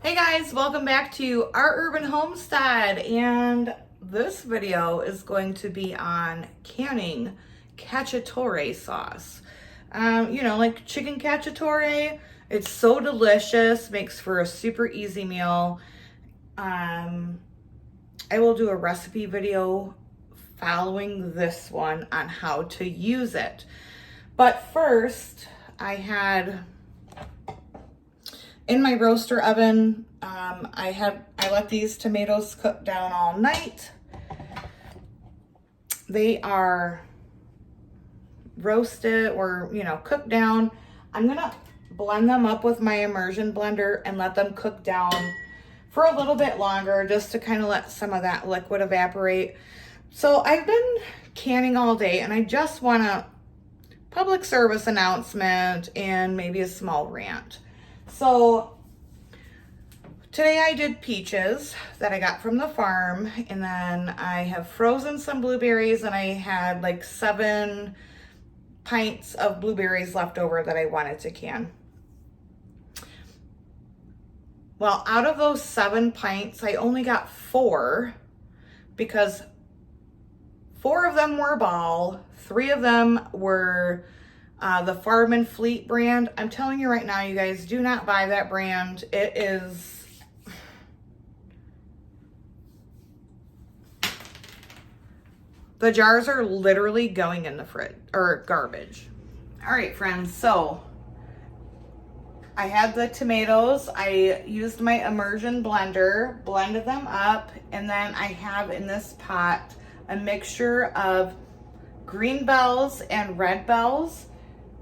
Hey guys, welcome back to Our Urban Homestead, and this video is going to be on canning cacciatore sauce. Like chicken cacciatore. It's so delicious, makes for a super easy meal. I will do a recipe video following this one on how to use it. But first, I had in my roaster oven, I let these tomatoes cook down all night. They are roasted or, cooked down. I'm gonna blend them up with my immersion blender and let them cook down for a little bit longer, just to kind of let some of that liquid evaporate. So I've been canning all day, and I just want a public service announcement and maybe a small rant. So today I did peaches that I got from the farm, and then I have frozen some blueberries, and I had like 7 pints of blueberries left over that I wanted to can. Well, out of those 7 pints, I only got 4 because 4 of them were Ball, 3 of them were the Farm and Fleet brand. I'm telling you right now, you guys, do not buy that brand. It is... the jars are literally going in the fridge or garbage. All right, friends, so I had the tomatoes. I used my immersion blender, blended them up, and then I have in this pot a mixture of green bells and red bells,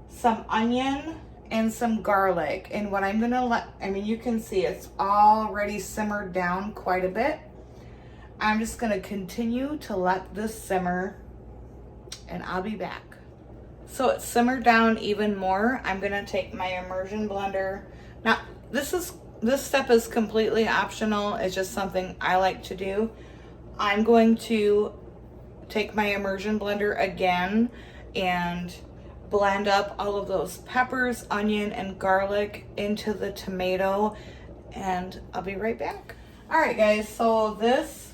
some onion, and some garlic. And what I'm gonna you can see it's already simmered down quite a bit. I'm just gonna continue to let this simmer, and I'll be back. So it's simmered down even more. I'm gonna take my immersion blender. Now, this step is completely optional. It's just something I like to do. I'm going to take my immersion blender again and blend up all of those peppers, onion, and garlic into the tomato, and I'll be right back. All right, guys, so this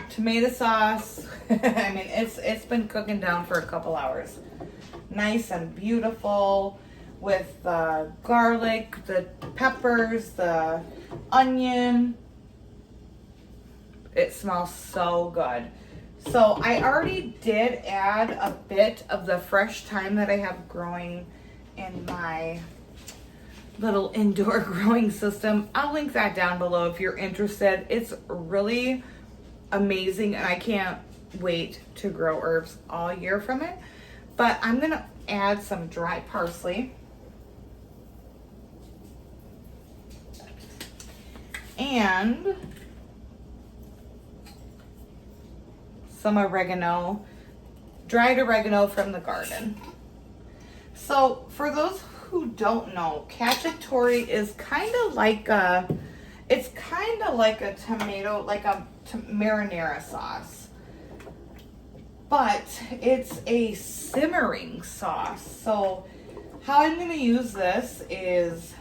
tomato sauce, it's been cooking down for a couple hours. Nice and beautiful with the garlic, the peppers, the onion. It smells so good. So I already did add a bit of the fresh thyme that I have growing in my little indoor growing system. I'll link that down below if you're interested. It's really amazing, and I can't wait to grow herbs all year from it. But I'm gonna add some dry parsley and some oregano, dried oregano from the garden. So for those who don't know, cacciatore is kind of like a tomato, like a marinara sauce. But it's a simmering sauce. So how I'm gonna use this is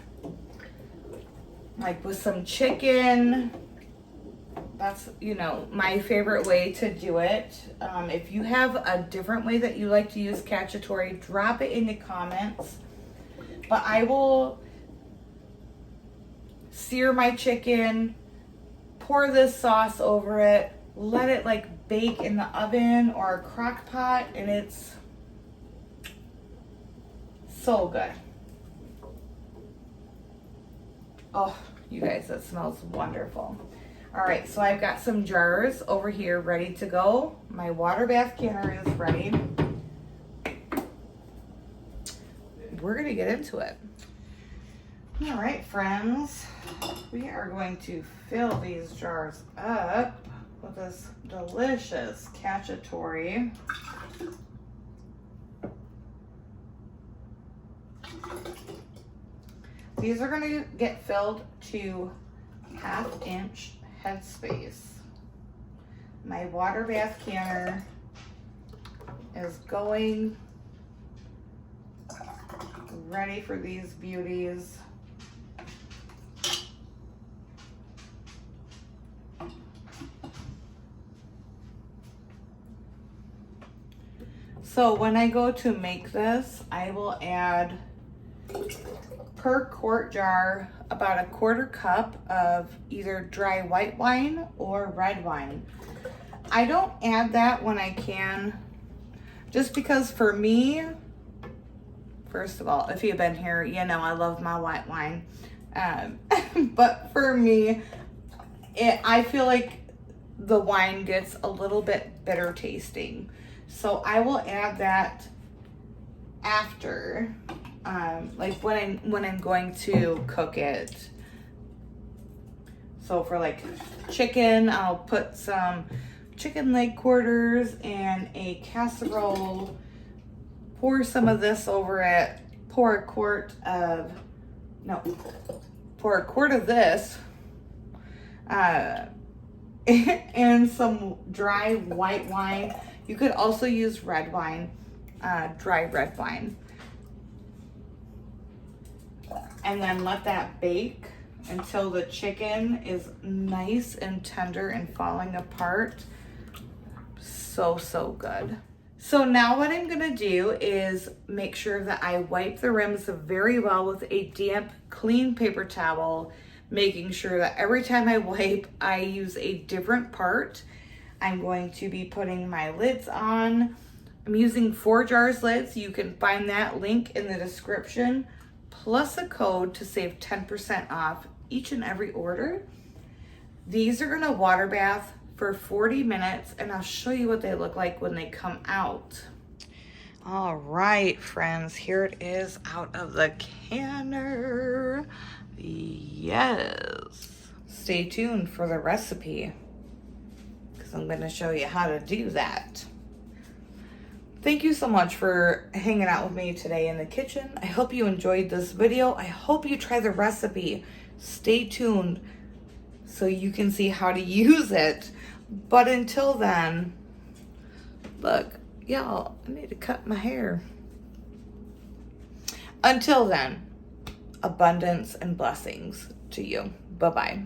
like with some chicken. That's, my favorite way to do it. If you have a different way that you like to use cacciatore, drop it in the comments. But I will sear my chicken, pour this sauce over it, let it like bake in the oven or a crock pot, and it's so good. Oh, you guys, that smells wonderful. All right, so I've got some jars over here ready to go. My water bath canner is ready. We're gonna get into it. All right, friends, we are going to fill these jars up with this delicious cacciatore. These are gonna get filled to 1/2 inch headspace. My water bath canner is going, ready for these beauties. So when I go to make this, I will add per quart jar about a 1/4 cup of either dry white wine or red wine. I don't add that when I can, just because for me, first of all, if you've been here, you know I love my white wine. But for me, I feel like the wine gets a little bit bitter tasting. So I will add that after, like when I'm going to cook it. So for like chicken, I'll put some chicken leg quarters and a casserole. Pour some of this over it. Pour a quart of this. And some dry white wine. You could also use red wine, dry red wine. And then let that bake until the chicken is nice and tender and falling apart. So good. So now what I'm gonna do is make sure that I wipe the rims very well with a damp, clean paper towel, making sure that every time I wipe, I use a different part. I'm going to be putting my lids on. I'm using 4 jars lids. You can find that link in the description, plus a code to save 10% off each and every order. These are gonna water bath for 40 minutes, and I'll show you what they look like when they come out. All right, friends, here it is out of the canner. Yes. Stay tuned for the recipe, because I'm gonna show you how to do that. Thank you so much for hanging out with me today in the kitchen. I hope you enjoyed this video. I hope you try the recipe. Stay tuned so you can see how to use it. But until then, look, y'all, I need to cut my hair. Until then, abundance and blessings to you. Bye-bye.